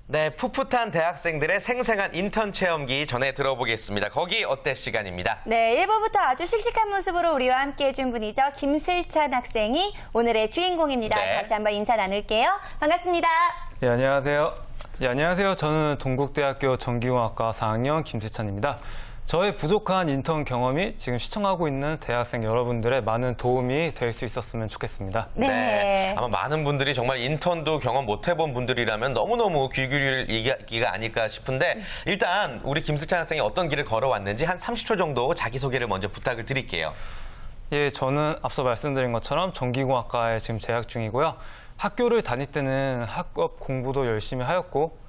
네, 풋풋한 대학생들의 생생한 인턴 체험기 전해 들어보겠습니다. 거기 어때 시간입니다. 네, 1부부터 아주 씩씩한 모습으로 우리와 함께 해준 분이죠. 김슬찬 학생이 오늘의 주인공입니다. 네. 다시 한번 인사 나눌게요. 반갑습니다. 네, 안녕하세요. 네, 안녕하세요. 저는 동국대학교 전기공학과 4학년 김슬찬입니다. 저의 부족한 인턴 경험이 지금 시청하고 있는 대학생 여러분들의 많은 도움이 될 수 있었으면 좋겠습니다. 네. 아마 많은 분들이 정말 인턴도 경험 못 해본 분들이라면 너무너무 귀 기울일 얘기가 아닐까 싶은데 일단 우리 김슬찬 학생이 어떤 길을 걸어왔는지 한 30초 정도 자기소개를 먼저 부탁을 드릴게요. 예, 저는 앞서 말씀드린 것처럼 전기공학과에 지금 재학 중이고요. 학교를 다닐 때는 학업 공부도 열심히 하였고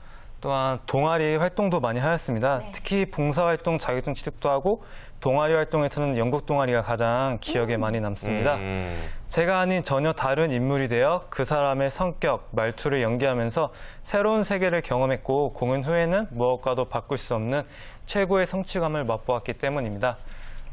또한 동아리 활동도 많이 하였습니다. 네. 특히 봉사활동 자격증 취득도 하고 동아리 활동에서는 연극 동아리가 가장 기억에 많이 남습니다. 제가 아닌 전혀 다른 인물이 되어 그 사람의 성격, 말투를 연기하면서 새로운 세계를 경험했고 공연 후에는 무엇과도 바꿀 수 없는 최고의 성취감을 맛보았기 때문입니다.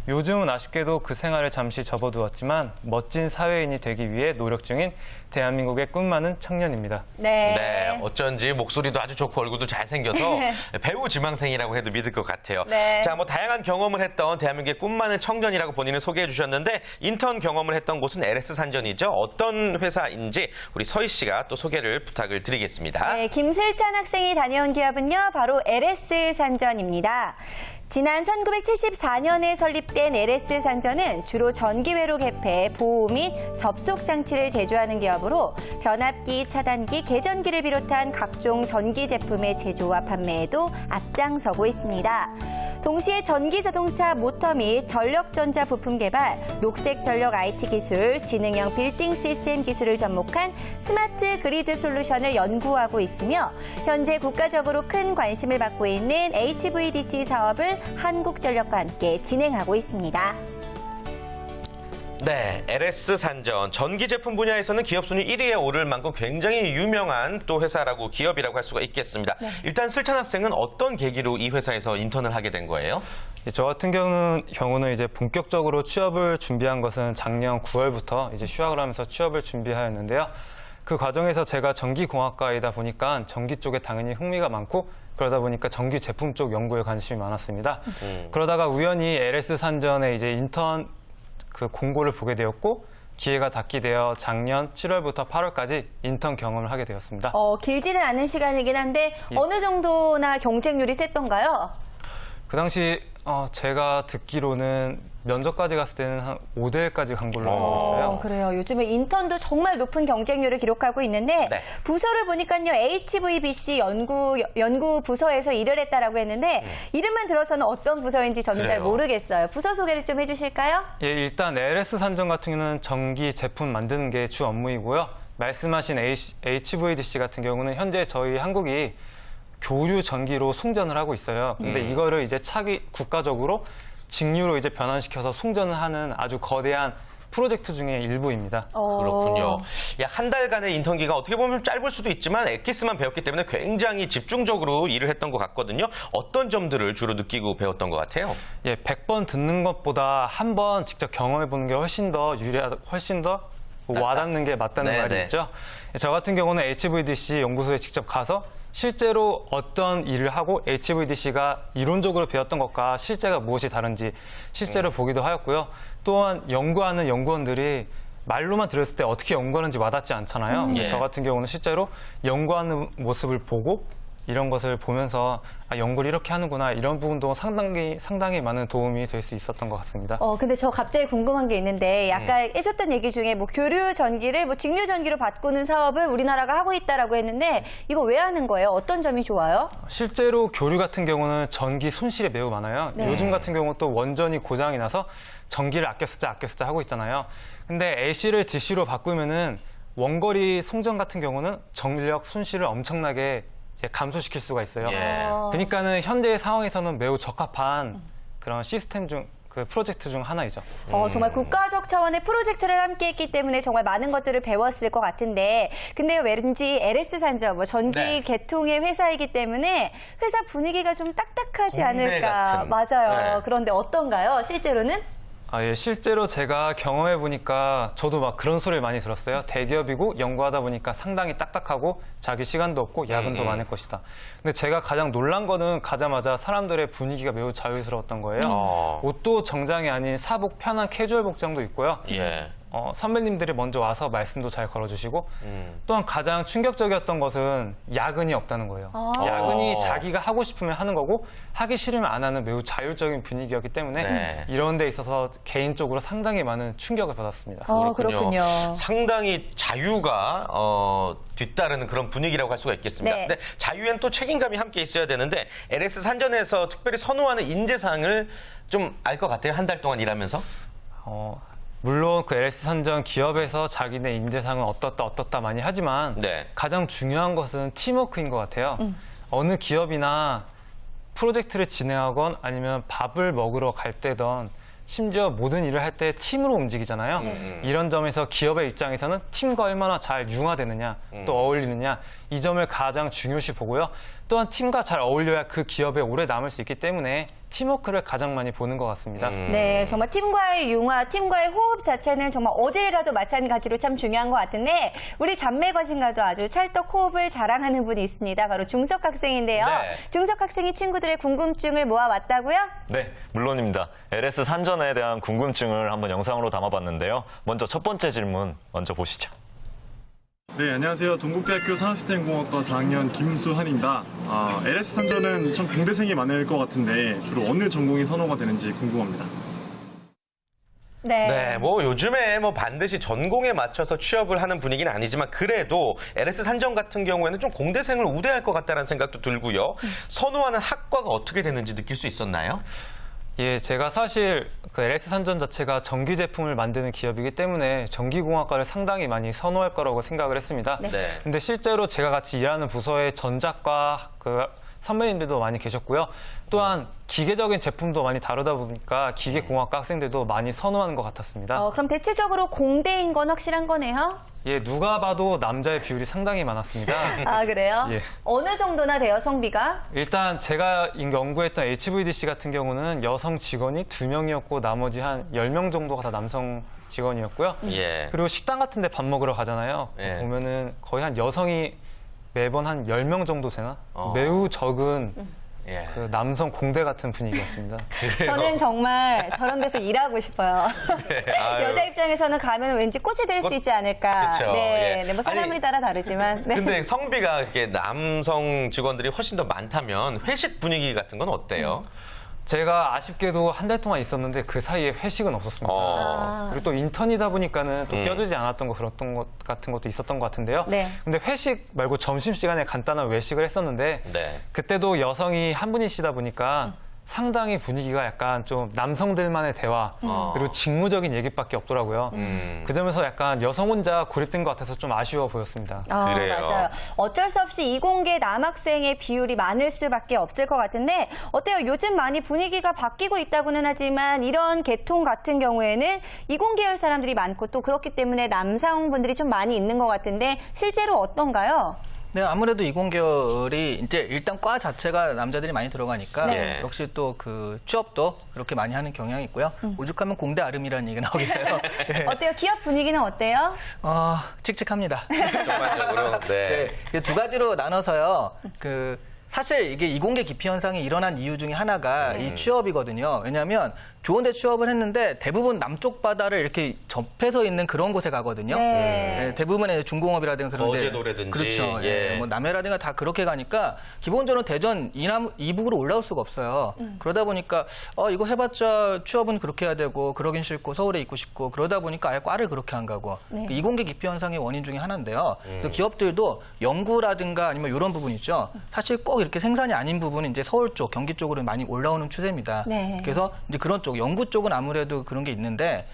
요즘은 아쉽게도 그 생활을 잠시 접어두었지만 멋진 사회인이 되기 위해 노력 중인 대한민국의 꿈 많은 청년입니다. 네. 네, 어쩐지 목소리도 아주 좋고 얼굴도 잘생겨서 배우 지망생이라고 해도 믿을 것 같아요. 네. 자, 뭐 다양한 경험을 했던 대한민국의 꿈 많은 청년이라고 본인을 소개해 주셨는데 인턴 경험을 했던 곳은 LS 산전이죠. 어떤 회사인지 우리 서희 씨가 또 소개를 부탁을 드리겠습니다. 네, 김슬찬 학생이 다녀온 기업은요, 바로 LS 산전입니다. 지난 1974년에 설립된 LS 산전은 주로 전기회로 개폐, 보호 및 접속 장치를 제조하는 기업으로 변압기, 차단기, 계전기를 비롯한 각종 전기 제품의 제조와 판매에도 앞장서고 있습니다. 동시에 전기자동차 모터 및 전력전자 부품 개발, 녹색 전력 IT 기술, 지능형 빌딩 시스템 기술을 접목한 스마트 그리드 솔루션을 연구하고 있으며 현재 국가적으로 큰 관심을 받고 있는 HVDC 사업을 한국전력과 함께 진행하고 있습니다. 네, LS 산전 전기 제품 분야에서는 기업 순위 1위에 오를 만큼 굉장히 유명한 또 회사라고 기업이라고 할 수가 있겠습니다. 네. 일단 슬찬 학생은 어떤 계기로 이 회사에서 인턴을 하게 된 거예요? 저 같은 경우는 이제 본격적으로 취업을 준비한 것은 작년 9월부터 이제 휴학을 하면서 취업을 준비하였는데요. 그 과정에서 제가 전기공학과이다 보니까 전기 쪽에 당연히 흥미가 많고 그러다 보니까 전기 제품 쪽 연구에 관심이 많았습니다. 그러다가 우연히 LS 산전에 이제 인턴 그 공고를 보게 되었고 기회가 닿게 되어 작년 7월부터 8월까지 인턴 경험을 하게 되었습니다. 길지는 않은 시간이긴 한데 어느 정도나 경쟁률이 셌던가요? 그 당시 제가 듣기로는 면접까지 갔을 때는 한 5대1까지 간 걸로 알고 있어요. 그래요. 요즘에 인턴도 정말 높은 경쟁률을 기록하고 있는데 네. 부서를 보니까요. HVBC 연구 부서에서 일을 했다라고 했는데 이름만 들어서는 어떤 부서인지 저는 잘 그래요. 모르겠어요. 부서 소개를 좀 해주실까요? 예, 일단 LS 산전 같은 경우는 전기 제품 만드는 게 주 업무이고요. 말씀하신 HVDC 같은 경우는 현재 저희 한국이 교류 전기로 송전을 하고 있어요. 근데 이거를 이제 차기 국가적으로 직류로 이제 변환시켜서 송전을 하는 아주 거대한 프로젝트 중에 일부입니다. 그렇군요. 약 한 달간의 인턴 기간 어떻게 보면 짧을 수도 있지만 엑기스만 배웠기 때문에 굉장히 집중적으로 일을 했던 것 같거든요. 어떤 점들을 주로 느끼고 배웠던 것 같아요? 예, 100번 듣는 것보다 한 번 직접 경험해보는 게 훨씬 더 와닿는 게 맞다는 네네. 말이 있죠. 저 같은 경우는 HVDC 연구소에 직접 가서 실제로 어떤 일을 하고 HVDC가 이론적으로 배웠던 것과 실제가 무엇이 다른지 실제로 보기도 하였고요. 또한 연구하는 연구원들이 말로만 들었을 때 어떻게 연구하는지 와닿지 않잖아요. 예. 저 같은 경우는 실제로 연구하는 모습을 보고 이런 것을 보면서 연구를 이렇게 하는구나 이런 부분도 상당히 많은 도움이 될 수 있었던 것 같습니다. 근데 저 갑자기 궁금한 게 있는데 아까 해줬던 얘기 중에 뭐 교류 전기를 뭐 직류 전기로 바꾸는 사업을 우리나라가 하고 있다라고 했는데 이거 왜 하는 거예요? 어떤 점이 좋아요? 실제로 교류 같은 경우는 전기 손실이 매우 많아요. 네. 요즘 같은 경우 또 원전이 고장이 나서 전기를 아껴 쓰자 하고 있잖아요. 근데 AC를 DC로 바꾸면은 원거리 송전 같은 경우는 전력 손실을 엄청나게 이제 감소시킬 수가 있어요. 예. 그러니까는 현재 상황에서는 매우 적합한 그런 시스템 중 그 프로젝트 중 하나이죠. 정말 국가적 차원의 프로젝트를 함께 했기 때문에 정말 많은 것들을 배웠을 것 같은데, 근데 왠지 LS산전, 뭐 전기 네. 계통의 회사이기 때문에 회사 분위기가 좀 딱딱하지 공대 않을까. 같은. 맞아요. 네. 그런데 어떤가요? 실제로는? 예, 실제로 제가 경험해 보니까 저도 막 그런 소리를 많이 들었어요. 대기업이고 연구하다 보니까 상당히 딱딱하고 자기 시간도 없고 야근도 많을 것이다. 근데 제가 가장 놀란 거는 가자마자 사람들의 분위기가 매우 자유스러웠던 거예요. 옷도 정장이 아닌 사복 편한 캐주얼 복장도 있고요. 예. 선배님들이 먼저 와서 말씀도 잘 걸어주시고 또한 가장 충격적이었던 것은 야근이 없다는 거예요. 야근이 자기가 하고 싶으면 하는 거고 하기 싫으면 안 하는 매우 자율적인 분위기였기 때문에 네. 이런 데 있어서 개인적으로 상당히 많은 충격을 받았습니다. 그렇군요. 상당히 자유가 뒤따르는 그런 분위기라고 할 수가 있겠습니다. 네. 근데 자유엔 또 책임감이 함께 있어야 되는데 LS 산전에서 특별히 선호하는 인재상을 좀 알 것 같아요. 한 달 동안 일하면서. 물론 그 LS산전 기업에서 자기네 인재상은 어떻다 많이 하지만 네. 가장 중요한 것은 팀워크인 것 같아요. 어느 기업이나 프로젝트를 진행하건 아니면 밥을 먹으러 갈 때든 심지어 모든 일을 할 때 팀으로 움직이잖아요. 이런 점에서 기업의 입장에서는 팀과 얼마나 잘 융화되느냐, 또 어울리느냐, 이 점을 가장 중요시 보고요. 또한 팀과 잘 어울려야 그 기업에 오래 남을 수 있기 때문에 팀워크를 가장 많이 보는 것 같습니다. 네, 정말 팀과의 융화, 팀과의 호흡 자체는 정말 어딜 가도 마찬가지로 참 중요한 것 같은데, 우리 잡매거신과도 아주 찰떡 호흡을 자랑하는 분이 있습니다. 바로 중석 학생인데요. 네. 중석 학생이 친구들의 궁금증을 모아왔다고요? 네, 물론입니다. LS 산전에 대한 궁금증을 한번 영상으로 담아봤는데요. 먼저 첫 번째 질문 먼저 보시죠. 네, 안녕하세요. 동국대학교 산업시스템공학과 4학년 김수한입니다. LS 산전은 참 공대생이 많을 것 같은데 주로 어느 전공이 선호가 되는지 궁금합니다. 네, 뭐 요즘에 뭐 반드시 전공에 맞춰서 취업을 하는 분위기는 아니지만 그래도 LS 산전 같은 경우에는 좀 공대생을 우대할 것 같다는 생각도 들고요. 선호하는 학과가 어떻게 되는지 느낄 수 있었나요? 예, 제가 사실 그 LS산전 자체가 전기 제품을 만드는 기업이기 때문에 전기공학과를 상당히 많이 선호할 거라고 생각을 했습니다. 네. 근데 실제로 제가 같이 일하는 부서에 전작과 그 선배님들도 많이 계셨고요. 또한 기계적인 제품도 많이 다루다 보니까 기계공학과 학생들도 많이 선호하는 것 같았습니다. 그럼 대체적으로 공대인 건 확실한 거네요? 예, 누가 봐도 남자의 비율이 상당히 많았습니다. 아, 그래요? 예. 어느 정도나 돼요, 성비가? 일단 제가 연구했던 HVDC 같은 경우는 여성 직원이 2명이었고 나머지 한 10명 정도가 다 남성 직원이었고요. 예. 그리고 식당 같은 데 밥 먹으러 가잖아요. 예. 보면은 거의 한 여성이 매번 한 10명 정도 되나? 매우 적은 예. 그 남성 공대 같은 분위기였습니다. 저는 정말 저런 데서 일하고 싶어요. 아유. 여자 입장에서는 가면 왠지 꽃이 될 수 있지 않을까. 그쵸, 네, 예. 네, 뭐 사람에 아니, 따라 다르지만. 네. 근데 성비가 이렇게 남성 직원들이 훨씬 더 많다면 회식 분위기 같은 건 어때요? 제가 아쉽게도 한 달 동안 있었는데 그 사이에 회식은 없었습니다. 그리고 또 인턴이다 보니까는 또 껴주지 않았던 거 그랬던 것 같은 것도 있었던 것 같은데요. 네. 근데 회식 말고 점심시간에 간단한 외식을 했었는데 네. 그때도 여성이 한 분이시다 보니까 상당히 분위기가 약간 좀 남성들만의 대화 그리고 직무적인 얘기밖에 없더라고요. 그 점에서 약간 여성 혼자 고립된 것 같아서 좀 아쉬워 보였습니다. 그래요. 맞아요. 어쩔 수 없이 이공계 남학생의 비율이 많을 수밖에 없을 것 같은데 어때요? 요즘 많이 분위기가 바뀌고 있다고는 하지만 이런 계통 같은 경우에는 이공계열 사람들이 많고 또 그렇기 때문에 남성분들이 좀 많이 있는 것 같은데 실제로 어떤가요? 네, 아무래도 이공계열이 이제 일단 과 자체가 남자들이 많이 들어가니까 네. 역시 또 그 취업도 그렇게 많이 하는 경향이 있고요. 오죽하면 공대 아름이라는 얘기가 나오겠어요. 네. 어때요? 기업 분위기는 어때요? 칙칙합니다. 전반적으로. 네. 네, 두 가지로 나눠서요. 사실 이게 이공계 기피 현상이 일어난 이유 중에 하나가 이 취업이거든요. 왜냐하면 좋은 데 취업을 했는데 대부분 남쪽 바다를 이렇게 접해서 있는 그런 곳에 가거든요. 네. 대부분의 중공업이라든가 그런 데. 거제도라든지. 그렇죠. 예. 뭐 남해라든가 다 그렇게 가니까 기본적으로 대전 이북으로 올라올 수가 없어요. 그러다 보니까 이거 해봤자 취업은 그렇게 해야 되고 그러긴 싫고 서울에 있고 싶고 그러다 보니까 아예 과를 그렇게 안 가고 네. 이공계 기피 현상의 원인 중에 하나인데요. 그래서 기업들도 연구라든가 아니면 이런 부분 있죠. 사실 꼭 이렇게 생산이 아닌 부분은 이제 서울 쪽, 경기 쪽으로 많이 올라오는 추세입니다. 네. 그래서 이제 그런 쪽, 연구 쪽은 아무래도 그런 게 있는데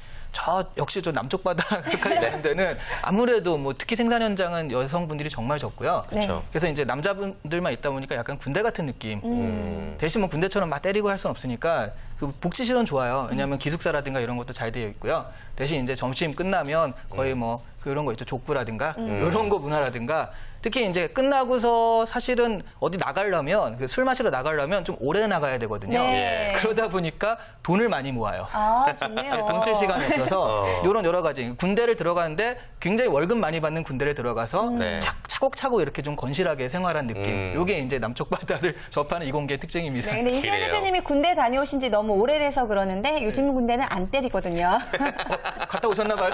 역시 저 남쪽 바다까지 가는 데는 아무래도 뭐 특히 생산 현장은 여성분들이 정말 적고요. 그렇죠. 그래서 이제 남자분들만 있다 보니까 약간 군대 같은 느낌. 대신 뭐 군대처럼 막 때리고 할 수는 없으니까 그 복지실은 좋아요. 왜냐하면 기숙사라든가 이런 것도 잘 되어 있고요. 대신 이제 점심 끝나면 거의 뭐 그런 거 있죠. 족구라든가 이런 거 문화라든가 특히 이제 끝나고서 사실은 어디 나가려면 술 마시러 나가려면 좀 오래 나가야 되거든요. 네. 그러다 보니까 돈을 많이 모아요. 아, 좋네요. 돈 쓸 시간이 없어서 이런 여러 가지 군대를 들어가는데 굉장히 월급 많이 받는 군대를 들어가서 네. 차곡차곡 이렇게 좀 건실하게 생활한 느낌. 이게 이제 남쪽 바다를 접하는 이공계의 특징입니다. 네, 근데 이시연 그래요. 대표님이 군대 다녀오신 지 너무 오래돼서 그러는데 요즘 군대는 안 때리거든요. 갔다 오셨나 봐요.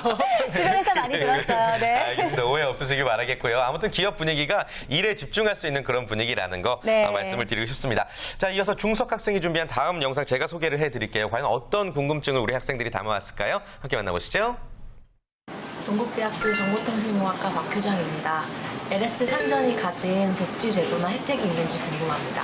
주변에서 많이 들었어요. 네. 알겠습니다. 오해 없으시길 바라겠고요. 아무튼 기업 분위기가 일에 집중할 수 있는 그런 분위기라는 거 네. 말씀을 드리고 싶습니다. 자, 이어서 중석 학생이 준비한 다음 영상 제가 소개를 해드릴게요. 과연 어떤 궁금증을 우리 학생들이 담아왔을까요? 함께 만나보시죠. 동국대학교 정보통신공학과 박효정입니다. LS 산전이 가진 복지 제도나 혜택이 있는지 궁금합니다.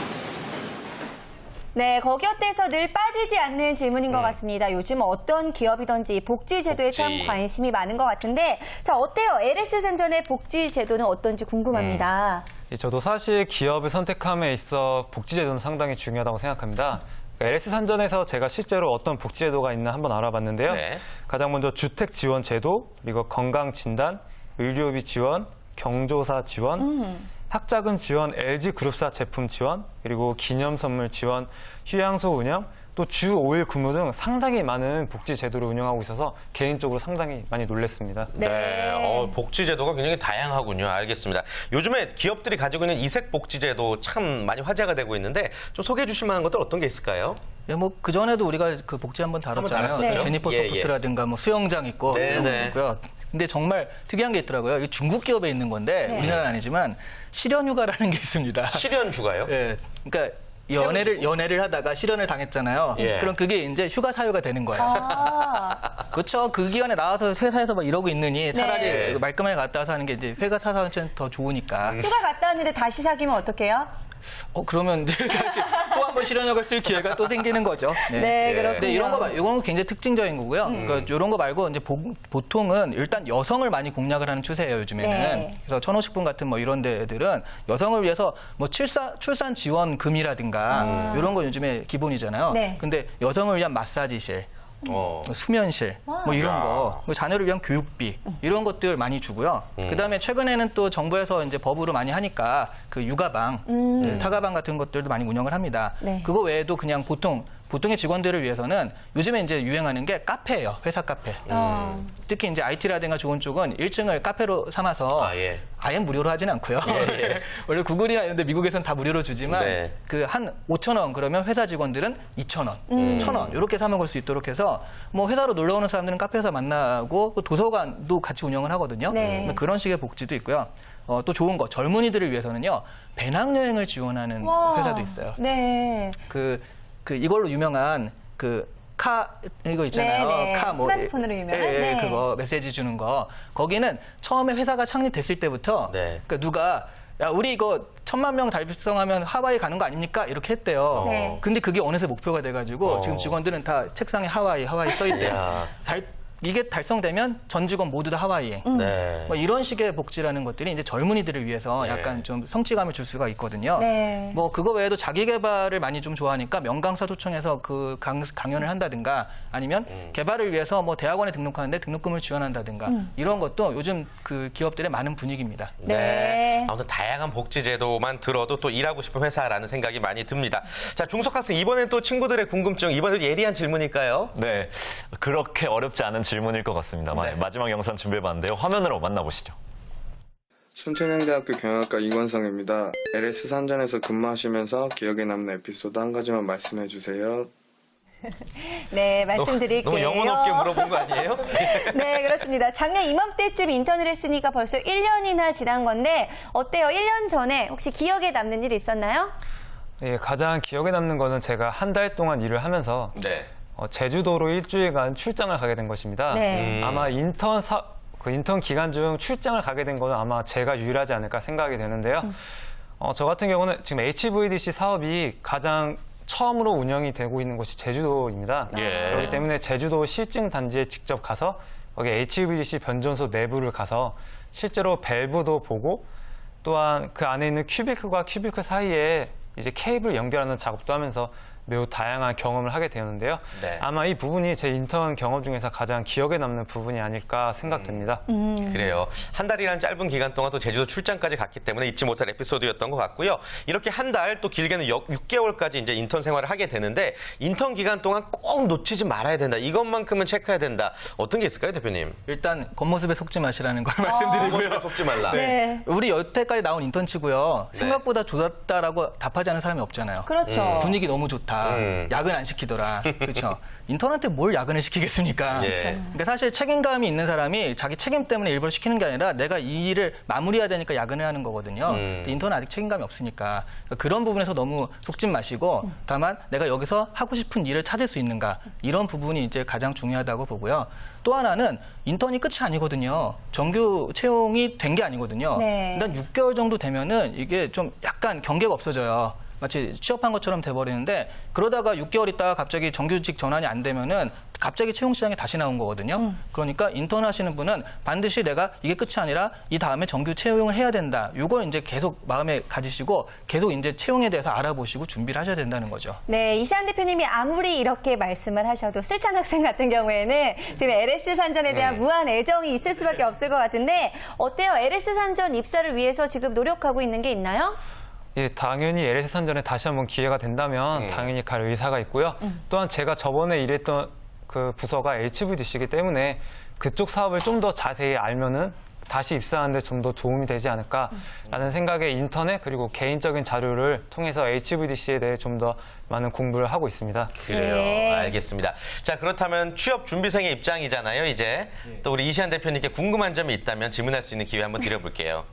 네, 거기어때서 늘 빠지지 않는 질문인 것 같습니다. 요즘 어떤 기업이든지 복지 제도에 참 복지. 관심이 많은 것 같은데, 자, 어때요? LS 산전의 복지 제도는 어떤지 궁금합니다. 저도 사실 기업을 선택함에 있어 복지제도는 상당히 중요하다고 생각합니다. LS 산전에서 제가 실제로 어떤 복지제도가 있나 한번 알아봤는데요. 네. 가장 먼저 주택 지원 제도, 그리고 건강 진단, 의료비 지원, 경조사 지원, 학자금 지원, LG 그룹사 제품 지원, 그리고 기념 선물 지원, 휴양소 운영, 또 주 5일 근무 등 상당히 많은 복지 제도를 운영하고 있어서 개인적으로 상당히 많이 놀랐습니다. 네, 복지 제도가 굉장히 다양하군요. 알겠습니다. 요즘에 기업들이 가지고 있는 이색 복지 제도 참 많이 화제가 되고 있는데 좀 소개해 주실 만한 것들 어떤 게 있을까요? 예, 뭐 그전에도 우리가 그 복지 한번 다뤘잖아요. 다뤘었죠. 네. 제니퍼 예, 소프트라든가 뭐 수영장 있고 네, 이런 네. 것도 있고요. 근데 정말 특이한 게 있더라고요. 이게 중국 기업에 있는 건데 우리나라는 아니지만 실현휴가라는 게 있습니다. 실현 휴가요? 예, 그러니까 연애를 하다가 실현을 당했잖아요. 예. 그럼 그게 이제 휴가 사유가 되는 거예요. 아, 그렇죠. 그 기간에 나와서 회사에서 막 이러고 있느니 차라리 네. 말끔하게 갔다 와서 하는 게 이제 회사 사유는 더 좋으니까. 휴가 갔다 왔는데 다시 사귀면 어떡해요? 그러면 이제 다시 또 한 번 실현역을 쓸 기회가 또 생기는 거죠. 네, 그렇군요. 네, 이런 거 굉장히 특징적인 거고요. 그러니까 이런 거 말고 이제 보통은 일단 여성을 많이 공략을 하는 추세예요, 요즘에는. 네. 그래서 천호식품 같은 뭐 이런 데들은 여성을 위해서 뭐 출산 지원금이라든가 이런 거 요즘에 기본이잖아요. 네. 근데 여성을 위한 마사지실, 수면실, 뭐 이런 거, 뭐 자녀를 위한 교육비 이런 것들 많이 주고요. 그다음에 최근에는 또 정부에서 이제 법으로 많이 하니까 그 육아방, 타가방 같은 것들도 많이 운영을 합니다. 네. 그거 외에도 그냥 보통의 직원들을 위해서는 요즘에 이제 유행하는 게 카페예요. 회사 카페. 특히 이제 IT라든가 좋은 쪽은 1층을 카페로 삼아서 예. 아예 무료로 하진 않고요. 예. 원래 구글이나 이런 데 미국에서는 다 무료로 주지만 네. 그 한 5,000원 그러면 회사 직원들은 2,000원, 1,000원 이렇게 사 먹을 수 있도록 해서 뭐 회사로 놀러 오는 사람들은 카페에서 만나고 또 도서관도 같이 운영을 하거든요. 네. 그런 식의 복지도 있고요. 또 좋은 거 젊은이들을 위해서는요. 배낭여행을 지원하는 회사도 있어요. 네. 그 이걸로 유명한 이거 있잖아요. 네, 네. 뭐, 스마트폰으로 유명한? 예, 네. 그거 메시지 주는 거. 거기는 처음에 회사가 창립됐을 때부터 네. 그러니까 누가 야, 우리 이거 1,000만 명 달성하면 하와이 가는 거 아닙니까? 이렇게 했대요. 네. 근데 그게 어느새 목표가 돼가지고 지금 직원들은 다 책상에 하와이 써 있대요. 야. 이게 달성되면 전 직원 모두 다 하와이에. 네. 뭐 이런 식의 복지라는 것들이 이제 젊은이들을 위해서 네. 약간 좀 성취감을 줄 수가 있거든요. 네. 뭐 그거 외에도 자기 개발을 많이 좀 좋아하니까 명강사 초청해서 그 강연을 한다든가 아니면 개발을 위해서 뭐 대학원에 등록하는데 등록금을 지원한다든가 이런 것도 요즘 그 기업들의 많은 분위기입니다. 네. 아무튼 다양한 복지 제도만 들어도 또 일하고 싶은 회사라는 생각이 많이 듭니다. 자, 중석 학생 이번엔 또 친구들의 궁금증, 이번에도 예리한 질문일까요? 네, 그렇게 어렵지 않은 질문일 것 같습니다. 네. 마지막 영상 준비해봤는데요. 화면으로 만나보시죠. 순천향대학교 경영학과 이권성입니다. LS 산전에서 근무하시면서 기억에 남는 에피소드 한 가지만 말씀해 주세요. 네, 말씀드릴게요. 너무 영혼 없게 물어본 거 아니에요? 네, 그렇습니다. 작년 이맘때쯤 인턴을 했으니까 벌써 1년이나 지난 건데 어때요? 1년 전에 혹시 기억에 남는 일 있었나요? 예, 가장 기억에 남는 거는 제가 한 달 동안 일을 하면서 네. 제주도로 일주일간 출장을 가게 된 것입니다. 네. 아마 인턴 기간 중 출장을 가게 된 거는 아마 제가 유일하지 않을까 생각이 되는데요. 저 같은 경우는 지금 HVDC 사업이 가장 처음으로 운영이 되고 있는 곳이 제주도입니다. 예. 그렇기 때문에 제주도 실증 단지에 직접 가서 거기 HVDC 변전소 내부를 가서 실제로 밸브도 보고 또한 그 안에 있는 큐비클과 큐비클 사이에 이제 케이블 연결하는 작업도 하면서 매우 다양한 경험을 하게 되는데요. 네. 아마 이 부분이 제 인턴 경험 중에서 가장 기억에 남는 부분이 아닐까 생각됩니다. 그래요. 한 달이라는 짧은 기간 동안 또 제주도 출장까지 갔기 때문에 잊지 못할 에피소드였던 것 같고요. 이렇게 한 달 또 길게는 6개월까지 이제 인턴 생활을 하게 되는데 인턴 기간 동안 꼭 놓치지 말아야 된다. 이것만큼은 체크해야 된다. 어떤 게 있을까요, 대표님? 일단 겉모습에 속지 마시라는 걸 말씀드리고요. 모습에 속지 말라. 네. 우리 여태까지 나온 인턴치고요. 네. 생각보다 좋았다라고 답하지 않은 사람이 없잖아요. 그렇죠. 분위기 너무 좋다. 야근 안 시키더라. 그렇죠. 인턴한테 뭘 야근을 시키겠습니까? 예. 그러니까 사실 책임감이 있는 사람이 자기 책임 때문에 일부러 시키는 게 아니라 내가 이 일을 마무리해야 되니까 야근을 하는 거거든요. 근데 인턴은 아직 책임감이 없으니까 그런 부분에서 너무 속지 마시고 다만 내가 여기서 하고 싶은 일을 찾을 수 있는가 이런 부분이 이제 가장 중요하다고 보고요. 또 하나는 인턴이 끝이 아니거든요. 정규 채용이 된 게 아니거든요. 네. 일단 6개월 정도 되면은 이게 좀 약간 경계가 없어져요. 마치 취업한 것처럼 돼버리는데 그러다가 6개월 있다가 갑자기 정규직 전환이 안 되면은 갑자기 채용 시장에 다시 나온 거거든요. 그러니까 인턴 하시는 분은 반드시 내가 이게 끝이 아니라 이 다음에 정규 채용을 해야 된다. 요걸 이제 계속 마음에 가지시고 계속 이제 채용에 대해서 알아보시고 준비를 하셔야 된다는 거죠. 네, 이시안 대표님이 아무리 이렇게 말씀을 하셔도 쓸찬 학생 같은 경우에는 지금 LS 산전에 대한 무한 애정이 있을 수밖에 없을 것 같은데 어때요? LS 산전 입사를 위해서 지금 노력하고 있는 게 있나요? 예, 당연히 LS 선전에 다시 한번 기회가 된다면 당연히 갈 의사가 있고요. 또한 제가 저번에 일했던 그 부서가 HVDC이기 때문에 그쪽 사업을 좀 더 자세히 알면은 다시 입사하는데 좀 더 도움이 되지 않을까라는 생각에 인터넷 그리고 개인적인 자료를 통해서 HVDC에 대해 좀 더 많은 공부를 하고 있습니다. 그래요. 네. 알겠습니다. 자, 그렇다면 취업 준비생의 입장이잖아요, 이제. 또 우리 이시안 대표님께 궁금한 점이 있다면 질문할 수 있는 기회 한번 드려볼게요.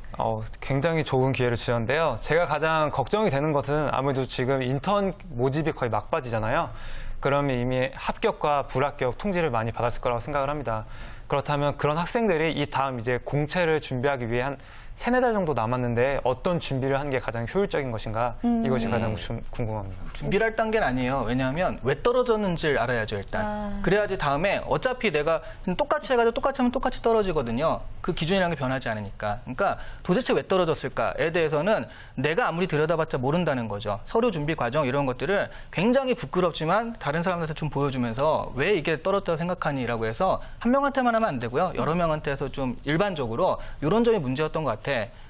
굉장히 좋은 기회를 주셨는데요. 제가 가장 걱정이 되는 것은 아무래도 지금 인턴 모집이 거의 막바지잖아요. 그러면 이미 합격과 불합격 통지를 많이 받았을 거라고 생각을 합니다. 그렇다면 그런 학생들이 이 다음 이제 공채를 준비하기 위해 한 3-4달 정도 남았는데 어떤 준비를 하는 게 가장 효율적인 것인가 이것이 가장 궁금합니다. 준비를 할 단계는 아니에요. 왜냐하면 왜 떨어졌는지를 알아야죠, 일단. 그래야지 다음에 어차피 내가 똑같이 해가지고 똑같이 하면 똑같이 떨어지거든요. 그 기준이라는 게 변하지 않으니까. 그러니까 도대체 왜 떨어졌을까에 대해서는 내가 아무리 들여다봤자 모른다는 거죠. 서류 준비 과정 이런 것들을 굉장히 부끄럽지만 다른 사람들한테 좀 보여주면서 왜 이게 떨어졌다고 생각하니라고 해서 한 명한테만 하면 안 되고요. 여러 명한테 해서 좀 일반적으로 이런 점이 문제였던 것 같아.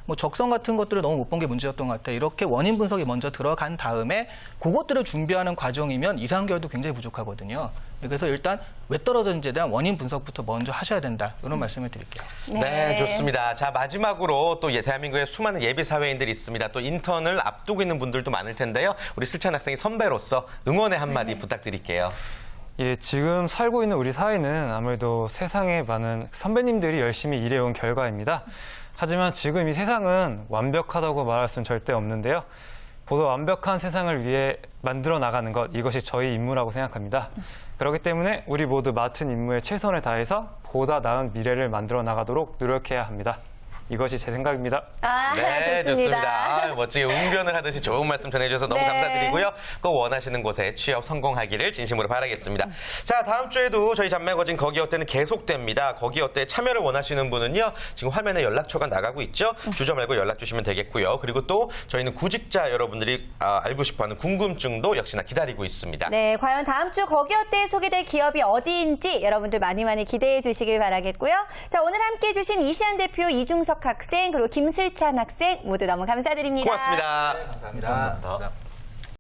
뭐 적성 같은 것들을 너무 못 본 게 문제였던 것 같아. 이렇게 원인 분석이 먼저 들어간 다음에 그것들을 준비하는 과정이면 2-3개월도 굉장히 부족하거든요. 그래서 일단 왜 떨어졌는지에 대한 원인 분석부터 먼저 하셔야 된다. 이런 말씀을 드릴게요. 네, 좋습니다. 자, 마지막으로 또 대한민국에 수많은 예비 사회인들이 있습니다. 또 인턴을 앞두고 있는 분들도 많을 텐데요. 우리 쓸찬 학생이 선배로서 응원의 한마디 부탁드릴게요. 예, 지금 살고 있는 우리 사회는 아무래도 세상에 많은 선배님들이 열심히 일해온 결과입니다. 하지만 지금 이 세상은 완벽하다고 말할 수는 절대 없는데요. 보다 완벽한 세상을 위해 만들어 나가는 것, 이것이 저희 임무라고 생각합니다. 그렇기 때문에 우리 모두 맡은 임무에 최선을 다해서 보다 나은 미래를 만들어 나가도록 노력해야 합니다. 이것이 제 생각입니다. 네, 좋습니다. 좋습니다. 멋지게 웅변을 하듯이 좋은 말씀 전해주셔서 너무 네. 감사드리고요. 꼭 원하시는 곳에 취업 성공하기를 진심으로 바라겠습니다. 자, 다음 주에도 저희 잡매거진 거기 어때는 계속됩니다. 거기 어때 참여를 원하시는 분은요. 지금 화면에 연락처가 나가고 있죠. 주저 말고 연락 주시면 되겠고요. 그리고 또 저희는 구직자 여러분들이 알고 싶어하는 궁금증도 역시나 기다리고 있습니다. 네, 과연 다음 주 거기 어때 소개될 기업이 어디인지 여러분들 많이 기대해 주시길 바라겠고요. 자, 오늘 함께해 주신 이시안 대표, 이중석 학생, 그리고 김슬찬 학생 모두 너무 감사드립니다. 고맙습니다. 감사합니다.